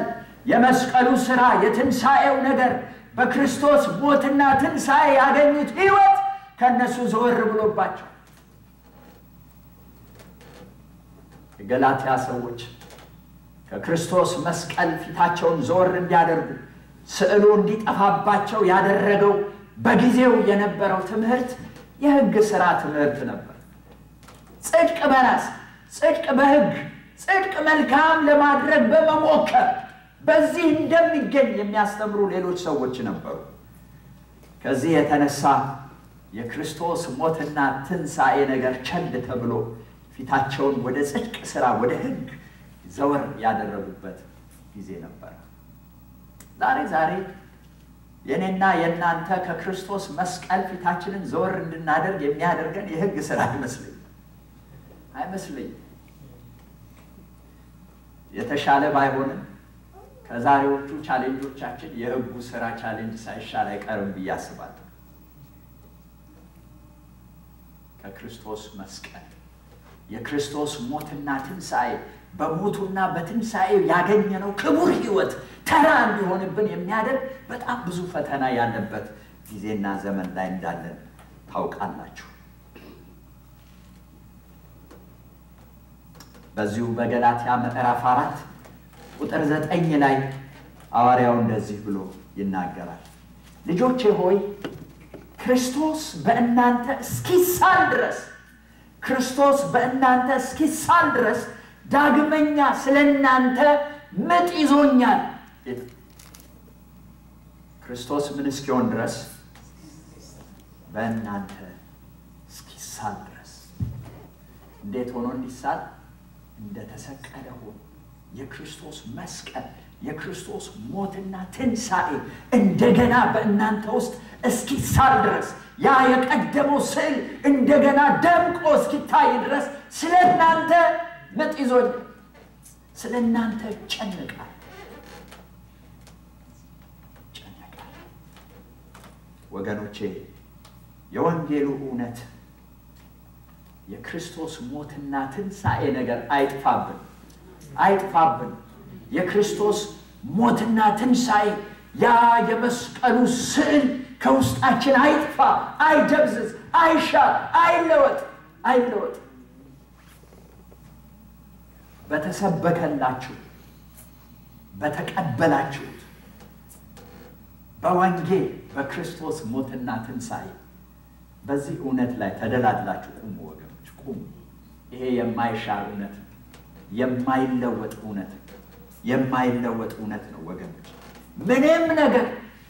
የመስቀሉ ሥራ የትንሣኤው ነገር በክርስቶስ ሞትና ትንሣኤ ያገኙት ሕይወት ከነሱ ዘወር ብሎባቸው የገላትያ ሰዎች ከክርስቶስ መስቀል ፊታቸውን ዘወር እንዲያደርጉ ስዕሉ እንዲጠፋባቸው ያደረገው በጊዜው የነበረው ትምህርት የሕግ ሥራ ትምህርት ነበር ጽድቅ በራስ ጽድቅ በሕግ ጽድቅ መልካም ለማድረግ በመሞከር በዚህ እንደሚገኝ የሚያስተምሩ ሌሎች ሰዎች ነበሩ። ከዚህ የተነሳ የክርስቶስ ሞትና ትንሣኤ ነገር ቸል ተብሎ ፊታቸውን ወደ ጽድቅ ሥራ ወደ ሕግ ዘወር ያደረጉበት ጊዜ ነበር። ዛሬ የኔና የናንተ ከክርስቶስ መስቀል ፊታችንን ዘወር እንድናደርግ የሚያደርገን የሕግ ሥራ አይመስልኝ። የተሻለ ባይሆንም ከዛሬዎቹ ቻሌንጆቻችን የሕጉ ሥራ ቻሌንጅ ሳይሻል አይቀርም ብዬ አስባለሁ። ከክርስቶስ መስቀል የክርስቶስ ሞትና ትንሣኤ በሞቱና በትንሣኤው ያገኘነው ክቡር ሕይወት ተራ እንዲሆንብን የሚያደርግ በጣም ብዙ ፈተና ያለበት ጊዜና ዘመን ላይ እንዳለን ታውቃላችሁ። በዚሁ በገላትያ ምዕራፍ 4 ቁጥር 9 ላይ ሐዋርያው እንደዚህ ብሎ ይናገራል። ልጆቼ ሆይ ክርስቶስ በእናንተ እስኪሳል ድረስ ዳግመኛ ስለእናንተ ምጥ ይዞኛል። ክርስቶስ ምን እስኪሆን ድረስ? በእናንተ እስኪሳል ድረስ። እንዴት ሆኖ እንዲሳል? እንደተሰቀለ ሆኖ የክርስቶስ መስቀል የክርስቶስ ሞትና ትንሣኤ እንደገና በእናንተ ውስጥ እስኪሳል ድረስ ያ የቀደመው ስዕል እንደገና ደምቆ እስኪታይ ድረስ ስለእናንተ ምጥ ይዞኛል፣ ስለእናንተ ጨነቃል። ወገኖቼ የወንጌሉ እውነት የክርስቶስ ሞትና ትንሣኤ ነገር አይጥፋብን። የክርስቶስ ሞትና ትንሣኤ ያ የመስቀሉ ስዕል ከውስጣችን አይጥፋ፣ አይደብዝዝ፣ አይሻር፣ አይለወጥ። በተሰበከላችሁ በተቀበላችሁት በወንጌል በክርስቶስ ሞትና ትንሣኤ በዚህ እውነት ላይ ተደላድላችሁ ቁሙ ወገኖች፣ ቁሙ። ይሄ የማይሻር እውነት ነው። የማይለወጥ እውነት ነው ወገኖች። ምንም ነገር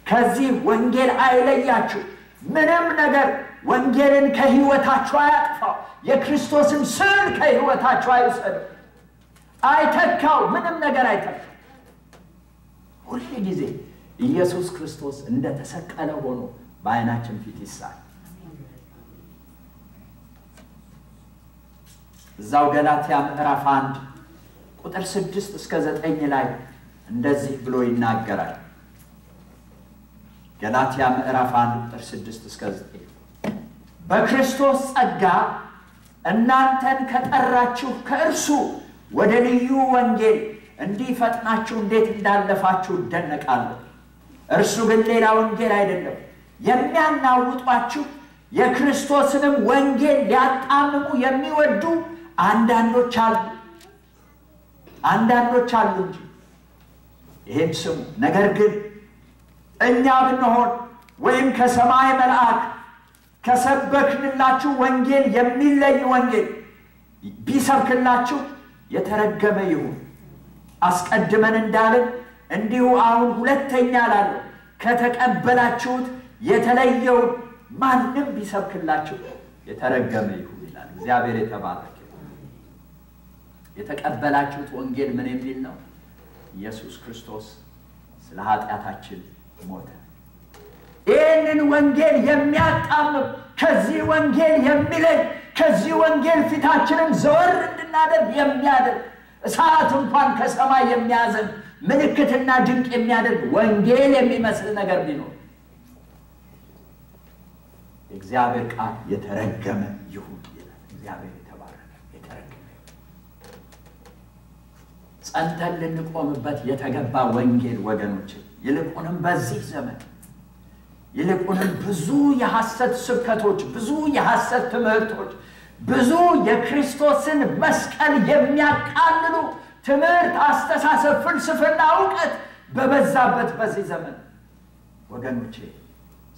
ከዚህ ወንጌል አይለያችሁ። ምንም ነገር ወንጌልን ከሕይወታችሁ አያጥፋው። የክርስቶስን ስዕል ከሕይወታችሁ አይውሰድ፣ አይተካው። ምንም ነገር አይተካው። ሁል ጊዜ ኢየሱስ ክርስቶስ እንደተሰቀለ ሆኖ በዓይናችን ፊት ይሳል። እዛው ገላትያ ምዕራፍ 1 ቁጥር 6 እስከ 9 ላይ እንደዚህ ብሎ ይናገራል። ገላትያ ምዕራፍ 1 ቁጥር 6 እስከ 9 በክርስቶስ ጸጋ እናንተን ከጠራችሁ ከእርሱ ወደ ልዩ ወንጌል እንዲፈጥናችሁ እንዴት እንዳለፋችሁ እደነቃለሁ። እርሱ ግን ሌላ ወንጌል አይደለም። የሚያናውጧችሁ የክርስቶስንም ወንጌል ሊያጣምሙ የሚወዱ አንዳንዶች አሉ እንጂ። ይሄን ስሙ። ነገር ግን እኛ ብንሆን ወይም ከሰማይ መልአክ ከሰበክንላችሁ ወንጌል የሚለይ ወንጌል ቢሰብክላችሁ የተረገመ ይሁን። አስቀድመን እንዳልን እንዲሁ አሁን ሁለተኛ ላለው ከተቀበላችሁት የተለየው ማንም ቢሰብክላችሁ የተረገመ ይሁን ይላል። እግዚአብሔር የተባረከ። የተቀበላችሁት ወንጌል ምን የሚል ነው? ኢየሱስ ክርስቶስ ስለ ኃጢአታችን ሞተ። ይህንን ወንጌል የሚያጣምም ከዚህ ወንጌል የሚለይ ከዚህ ወንጌል ፊታችንን ዘወር እንድናደርግ የሚያደርግ እሳት እንኳን ከሰማይ የሚያዘን ምልክትና ድንቅ የሚያደርግ ወንጌል የሚመስል ነገር ቢኖር እግዚአብሔር ቃል የተረገመ ይሁን ይላል። እግዚአብሔር የተባረከ የተረገመ ጸንተን ልንቆምበት የተገባ ወንጌል ወገኖች፣ ይልቁንም በዚህ ዘመን ይልቁንም ብዙ የሐሰት ስብከቶች፣ ብዙ የሐሰት ትምህርቶች፣ ብዙ የክርስቶስን መስቀል የሚያቃልሉ ትምህርት፣ አስተሳሰብ፣ ፍልስፍና፣ እውቀት በበዛበት በዚህ ዘመን ወገኖቼ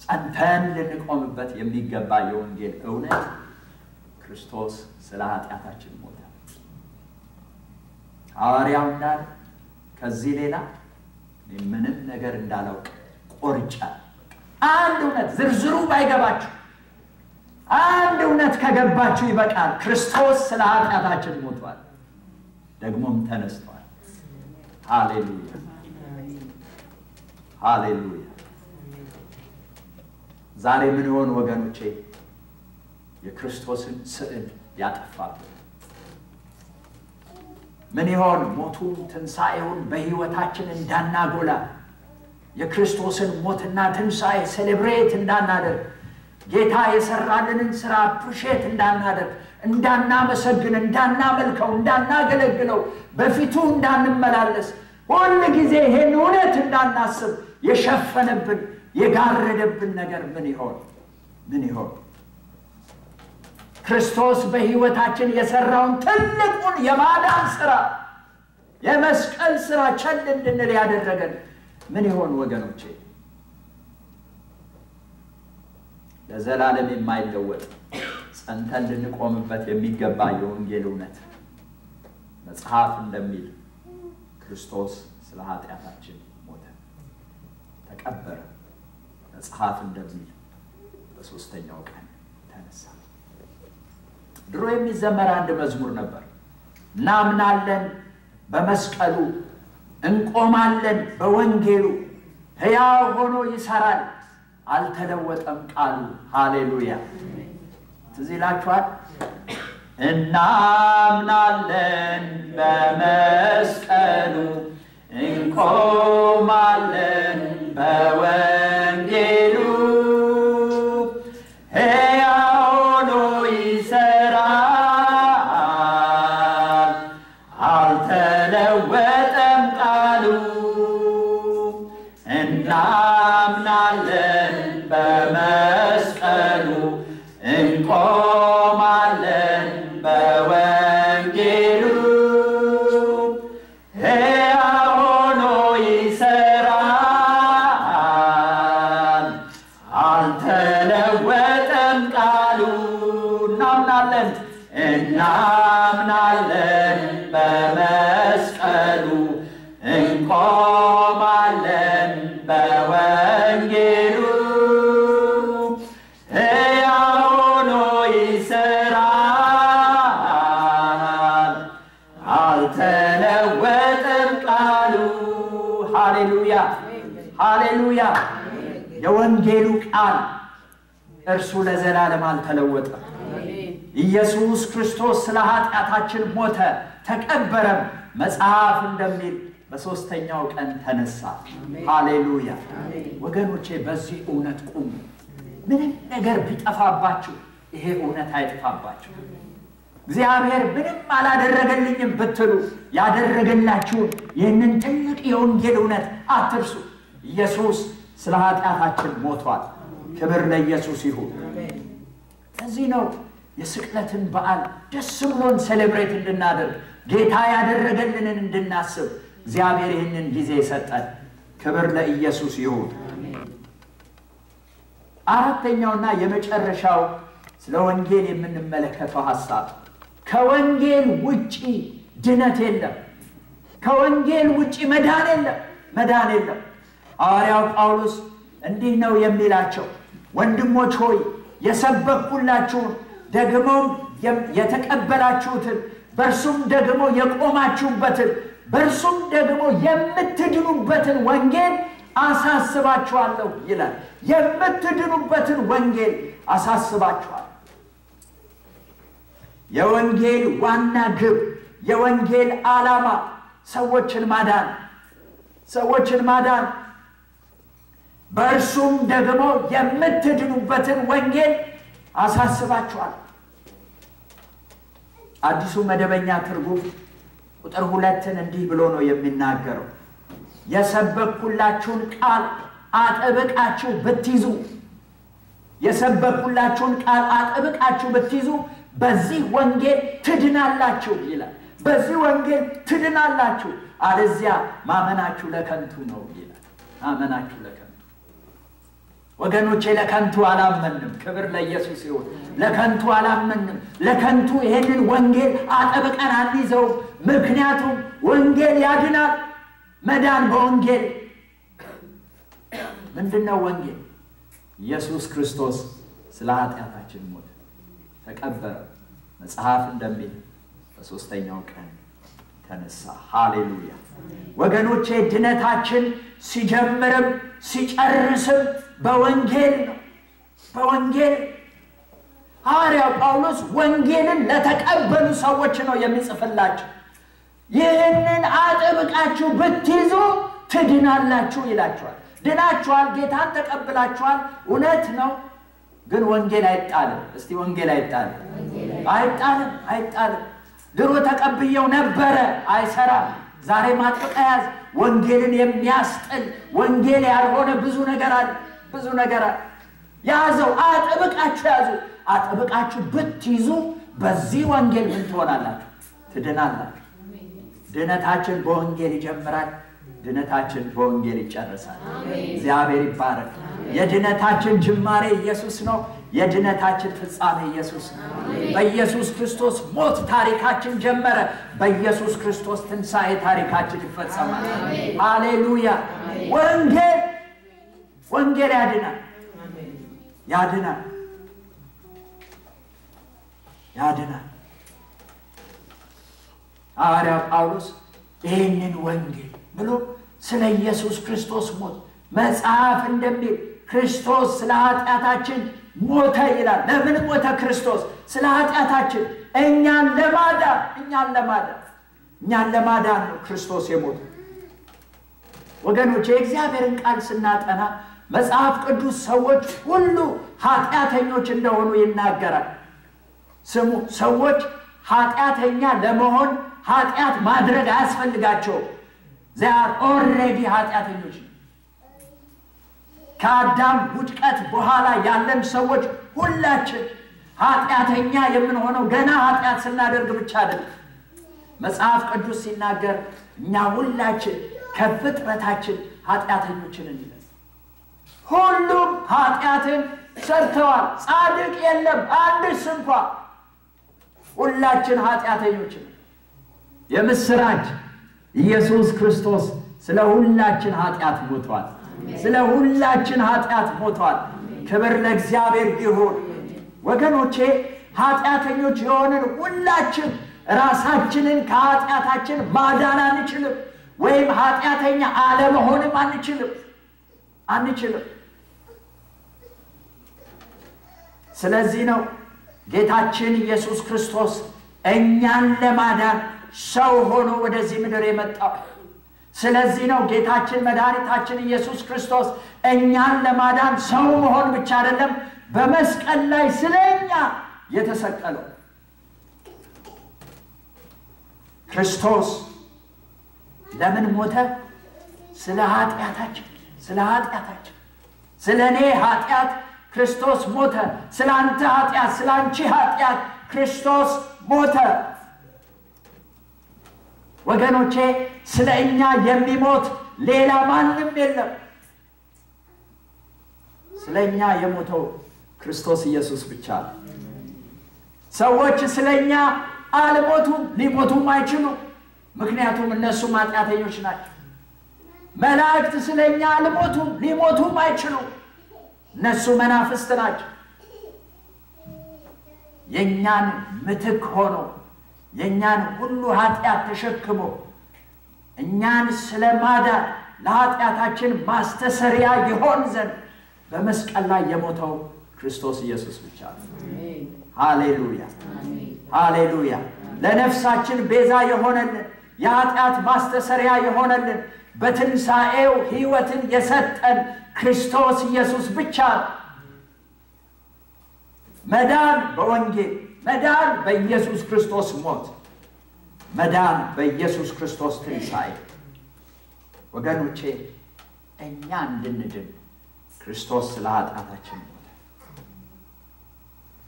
ጸንተን ልንቆምበት የሚገባ የወንጌል እውነት ክርስቶስ ስለ ኃጢአታችን ሞተ። ሐዋርያው እንዳለ ከዚህ ሌላ ምንም ነገር እንዳላውቅ ቆርጫለሁ። አንድ እውነት ዝርዝሩ ባይገባችሁ አንድ እውነት ከገባችሁ ይበቃል። ክርስቶስ ስለ ኃጢአታችን ሞቷል፣ ደግሞም ተነስቷል። ሃሌሉያ ሃሌሉያ። ዛሬ ምን ይሆን ወገኖቼ የክርስቶስን ስዕል ያጠፋብን? ምን ይሆን ሞቱን ትንሣኤውን በሕይወታችን እንዳናጎላ የክርስቶስን ሞትና ትንሣኤ ሴሌብሬት እንዳናደርግ ጌታ የሰራልንን ሥራ አፕሪሼት እንዳናደርግ እንዳናመሰግን እንዳናመልከው እንዳናገለግለው በፊቱ እንዳንመላለስ ሁል ጊዜ ይሄን እውነት እንዳናስብ የሸፈነብን የጋረደብን ነገር ምን ይሆን? ምን ይሆን? ክርስቶስ በሕይወታችን የሰራውን ትልቁን የማዳን ሥራ የመስቀል ሥራ ቸል እንድንል ያደረገን ምን ይሆን ወገኖቼ? ለዘላለም የማይለወጥ ጸንተን ልንቆምበት የሚገባ የወንጌል እውነት መጽሐፍ እንደሚል ክርስቶስ ስለ ኃጢአታችን ሞተ፣ ተቀበረ። መጽሐፍ እንደሚል በሦስተኛው ቀን ተነሳ። ድሮ የሚዘመር አንድ መዝሙር ነበር። እናምናለን በመስቀሉ እንቆማለን በወንጌሉ ሕያው ሆኖ ይሰራል አልተለወጠም ቃሉ። ሃሌሉያ። ትዝ ይላችኋል? እናምናለን በመስቀሉ እንቆማለን በወንጌሉ ሕያው ሆኖ ይሰራል አልተለወጠም ቃሉ። እናምናለን በመስቀሉ እንቆማለን በወንጌሉ ሕያው ሆኖ ይሰራል አልተለወጠም ቃሉ። እናምናለን እናምናለን በመስቀሉ እንቆማለን በወንጌሉ ሕያው ሆኖ ይሰራል አልተለወጠም ቃሉ። ሃሌሉያ ሃሌሉያ። የወንጌሉ ቃል እርሱ ለዘላለም አልተለወጠም። ኢየሱስ ክርስቶስ ስለ ኃጢአታችን ሞተ፣ ተቀበረም። መጽሐፍ እንደሚል በሦስተኛው ቀን ተነሳ። ሃሌሉያ። ወገኖቼ በዚህ እውነት ቁሙ። ምንም ነገር ቢጠፋባችሁ ይሄ እውነት አይጠፋባችሁ። እግዚአብሔር ምንም አላደረገልኝም ብትሉ ያደረገላችሁን ይህንን ትልቅ የወንጌል እውነት አትርሱ። ኢየሱስ ስለ ኃጢአታችን ሞቷል። ክብር ለኢየሱስ ይሁን። ለዚህ ነው የስቅለትን በዓል ደስ ብሎን ሴሌብሬት እንድናደርግ ጌታ ያደረገልንን እንድናስብ እግዚአብሔር ይህንን ጊዜ ሰጠን። ክብር ለኢየሱስ ይሁን። አራተኛውና የመጨረሻው ስለ ወንጌል የምንመለከተው ሐሳብ ከወንጌል ውጪ ድነት የለም። ከወንጌል ውጪ መዳን የለም። መዳን የለም። ሐዋርያው ጳውሎስ እንዲህ ነው የሚላቸው፣ ወንድሞች ሆይ የሰበኩላችሁን ደግሞም የተቀበላችሁትን በእርሱም ደግሞ የቆማችሁበትን በእርሱም ደግሞ የምትድኑበትን ወንጌል አሳስባችኋለሁ ይላል። የምትድኑበትን ወንጌል አሳስባችኋለሁ። የወንጌል ዋና ግብ፣ የወንጌል ዓላማ ሰዎችን ማዳን፣ ሰዎችን ማዳን። በእርሱም ደግሞ የምትድኑበትን ወንጌል አሳስባችኋለሁ። አዲሱ መደበኛ ትርጉም ቁጥር 2 እንዲህ ብሎ ነው የሚናገረው፣ የሰበኩላችሁን ቃል አጥብቃችሁ ብትይዙ፣ የሰበኩላችሁን ቃል አጥብቃችሁ ብትይዙ በዚህ ወንጌል ትድናላችሁ ይላል። በዚህ ወንጌል ትድናላችሁ፣ አለዚያ ማመናችሁ ለከንቱ ነው ይላል። ማመናችሁ ለከንቱ። ወገኖቼ ለከንቱ አላመንም። ክብር ለኢየሱስ ይሁን። ለከንቱ አላመንም። ለከንቱ ይሄንን ወንጌል አጥብቀን አንይዘው። ምክንያቱም ወንጌል ያድናል። መዳን በወንጌል ምንድነው? ወንጌል ኢየሱስ ክርስቶስ ስለ ኃጢአታችን ሞተ፣ ተቀበረ፣ መጽሐፍ እንደሚል በሶስተኛው ቀን ተነሳ። ሃሌሉያ ወገኖቼ ድነታችን ሲጀምርም ሲጨርስም በወንጌል ነው። በወንጌል ሐዋርያው ጳውሎስ ወንጌልን ለተቀበሉ ሰዎች ነው የሚጽፍላቸው። ይህንን አጥብቃችሁ ብትይዙ ትድናላችሁ ይላችኋል። ድናችኋል፣ ጌታን ተቀብላችኋል፣ እውነት ነው። ግን ወንጌል አይጣልም። እስቲ ወንጌል አይጣልም። አይጣልም፣ አይጣልም። ድሮ ተቀብየው ነበረ፣ አይሰራም። ዛሬ ማጥበቅ ያዝ። ወንጌልን የሚያስጥል ወንጌል ያልሆነ ብዙ ነገር አለ፣ ብዙ ነገር አለ። ያዘው፣ አጥብቃችሁ ያዙ። አጥብቃችሁ ብትይዙ በዚህ ወንጌል ምን ትሆናላችሁ? ትድናላችሁ። ድነታችን በወንጌል ይጀምራል፣ ድነታችን በወንጌል ይጨርሳል። እግዚአብሔር ይባረክ። የድነታችን ጅማሬ ኢየሱስ ነው። የድነታችን ፍጻሜ ኢየሱስ ነው። በኢየሱስ ክርስቶስ ሞት ታሪካችን ጀመረ፣ በኢየሱስ ክርስቶስ ትንሣኤ ታሪካችን ይፈጸማል። ሃሌሉያ። ወንጌል ያድናል፣ ያድናል፣ ያድናል። ሐዋርያው ጳውሎስ ይህንን ወንጌል ብሎ ስለ ኢየሱስ ክርስቶስ ሞት መጽሐፍ እንደሚል ክርስቶስ ስለ ኃጢአታችን ሞተ ይላል። ለምን ሞተ ክርስቶስ? ስለ ኃጢአታችን እኛን ለማዳን ነው ክርስቶስ የሞተ። ወገኖች የእግዚአብሔርን ቃል ስናጠና መጽሐፍ ቅዱስ ሰዎች ሁሉ ኃጢአተኞች እንደሆኑ ይናገራል። ስሙ፣ ሰዎች ኃጢአተኛ ለመሆን ኃጢአት ማድረግ አያስፈልጋቸውም። they are already ኃጢአተኞች። ከአዳም ውድቀት በኋላ ያለን ሰዎች ሁላችን ኃጢአተኛ የምንሆነው ገና ኃጢአት ስናደርግ ብቻ አይደለም። መጽሐፍ ቅዱስ ሲናገር እኛ ሁላችን ከፍጥረታችን ኃጢአተኞችን እንላለን። ሁሉም ኃጢአትን ሰርተዋል፣ ጻድቅ የለም አንድስ እንኳ። ሁላችን ኃጢአተኞች ነን። የምስራች ኢየሱስ ክርስቶስ ስለ ሁላችን ኃጢአት ሞቷል። ስለ ሁላችን ኃጢአት ሞቷል። ክብር ለእግዚአብሔር ይሁን። ወገኖቼ ኃጢአተኞች የሆንን ሁላችን ራሳችንን ከኃጢአታችን ማዳን አንችልም፣ ወይም ኃጢአተኛ አለመሆንም አንችልም። ስለዚህ ነው ጌታችን ኢየሱስ ክርስቶስ እኛን ለማዳን ሰው ሆኖ ወደዚህ ምድር የመጣው። ስለዚህ ነው ጌታችን መድኃኒታችን ኢየሱስ ክርስቶስ እኛን ለማዳን ሰው መሆን ብቻ አይደለም፣ በመስቀል ላይ ስለኛ የተሰቀለው። ክርስቶስ ለምን ሞተ? ስለ ኃጢአታችን። ስለ እኔ ኃጢአት ክርስቶስ ሞተ። ስለ አንተ ኃጢአት፣ ስለ አንቺ ኃጢአት ክርስቶስ ሞተ። ወገኖቼ ስለ እኛ የሚሞት ሌላ ማንም የለም። ስለ እኛ የሞተው ክርስቶስ ኢየሱስ ብቻ ነው። ሰዎች ስለ እኛ አልሞቱም፣ ሊሞቱም አይችሉም። ምክንያቱም እነሱም ኃጢአተኞች ናቸው። መላእክት ስለ እኛ አልሞቱም፣ ሊሞቱም አይችሉም። እነሱ መናፍስት ናቸው። የእኛን ምትክ ሆኖ የእኛን ሁሉ ኃጢአት ተሸክሞ እኛን ስለማዳን ለኃጢአታችን ማስተሰሪያ ይሆን ዘንድ በመስቀል ላይ የሞተው ክርስቶስ ኢየሱስ ብቻ ነው። ሃሌሉያ ሃሌሉያ። ለነፍሳችን ቤዛ የሆነልን የኃጢአት ማስተሰሪያ የሆነልን በትንሣኤው ሕይወትን የሰጠን ክርስቶስ ኢየሱስ ብቻ ነው። መዳን በወንጌል፣ መዳን በኢየሱስ ክርስቶስ ሞት፣ መዳን በኢየሱስ ክርስቶስ ትንሣኤ። ወገኖቼ እኛ እንድንድን ክርስቶስ ስለ ኃጢአታችን ሞተ።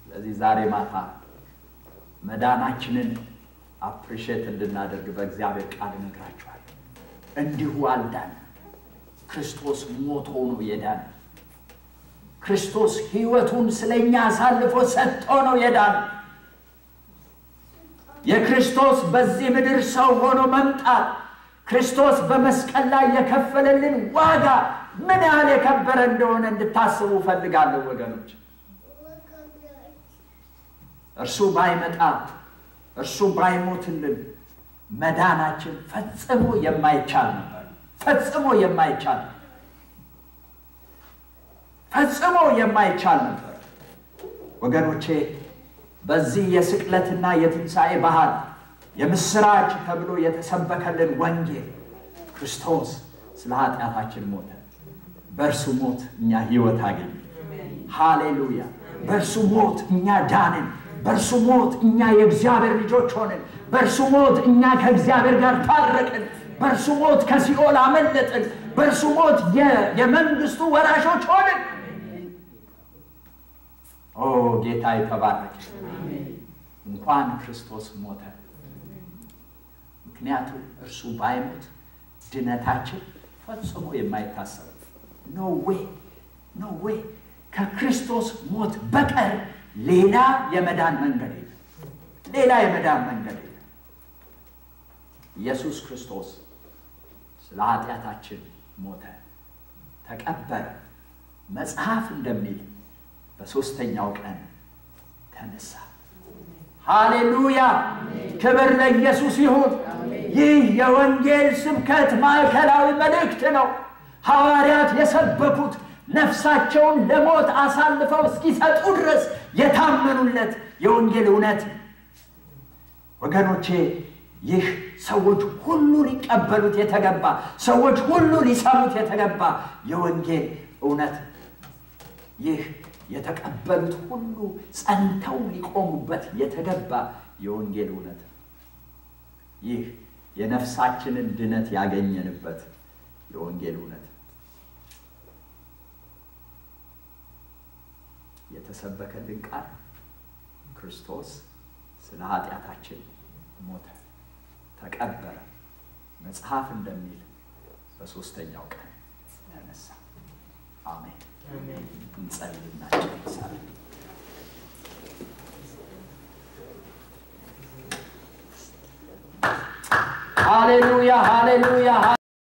ስለዚህ ዛሬ ማታ መዳናችንን አፕሪሼት እንድናደርግ በእግዚአብሔር ቃል እነግራችኋለሁ። እንዲሁ አልዳን፣ ክርስቶስ ሞቶ ነው የዳን። ክርስቶስ ሕይወቱን ስለኛ አሳልፎ ሰጥቶ ነው የዳነው። የክርስቶስ በዚህ ምድር ሰው ሆኖ መምጣት ክርስቶስ በመስቀል ላይ የከፈለልን ዋጋ ምን ያህል የከበረ እንደሆነ እንድታስቡ ፈልጋለሁ ወገኖች። እርሱ ባይመጣ እርሱ ባይሞትልን መዳናችን ፈጽሞ የማይቻል ነበር። ፈጽሞ የማይቻል ነበር ወገኖቼ። በዚህ የስቅለትና የትንሣኤ ባህል የምስራች ተብሎ የተሰበከልን ወንጌል ክርስቶስ ስለ ኃጢአታችን ሞተ። በእርሱ ሞት እኛ ሕይወት አገኘን። ሃሌሉያ! በእርሱ ሞት እኛ ዳንን። በእርሱ ሞት እኛ የእግዚአብሔር ልጆች ሆንን። በእርሱ ሞት እኛ ከእግዚአብሔር ጋር ታረቅን። በእርሱ ሞት ከሲኦል አመለጥን። በእርሱ ሞት የመንግስቱ ወራሾች ሆንን። ኦ ጌታ ይባረክ። እንኳን ክርስቶስ ሞተ። ምክንያቱም እርሱ ባይሞት ድነታችን ፈጽሞ የማይታሰብ ኖ ዌይ ከክርስቶስ ሞት በቀር ሌላ የመዳን መንገድ የለም። ኢየሱስ ክርስቶስ ስለ ኃጢአታችን ሞተ፣ ተቀበረ። መጽሐፍ እንደሚል በሶስተኛው ቀን ተነሳ። ሃሌሉያ! ክብር ለኢየሱስ ይሁን። ይህ የወንጌል ስብከት ማዕከላዊ መልእክት ነው። ሐዋርያት የሰበኩት ነፍሳቸውን ለሞት አሳልፈው እስኪሰጡ ድረስ የታመኑለት የወንጌል እውነት ወገኖቼ፣ ይህ ሰዎች ሁሉ ሊቀበሉት የተገባ፣ ሰዎች ሁሉ ሊሰሙት የተገባ የወንጌል እውነት፣ ይህ የተቀበሉት ሁሉ ጸንተው ሊቆሙበት የተገባ የወንጌል እውነት፣ ይህ የነፍሳችንን ድነት ያገኘንበት የወንጌል እውነት የተሰበከልን ቃል ክርስቶስ ስለ ኃጢአታችን ሞተ፣ ተቀበረ። መጽሐፍ እንደሚል በሶስተኛው ቀን ተነሳ። አሜን። እንጸልይና እንጨርሳለን። ሃሌሉያ!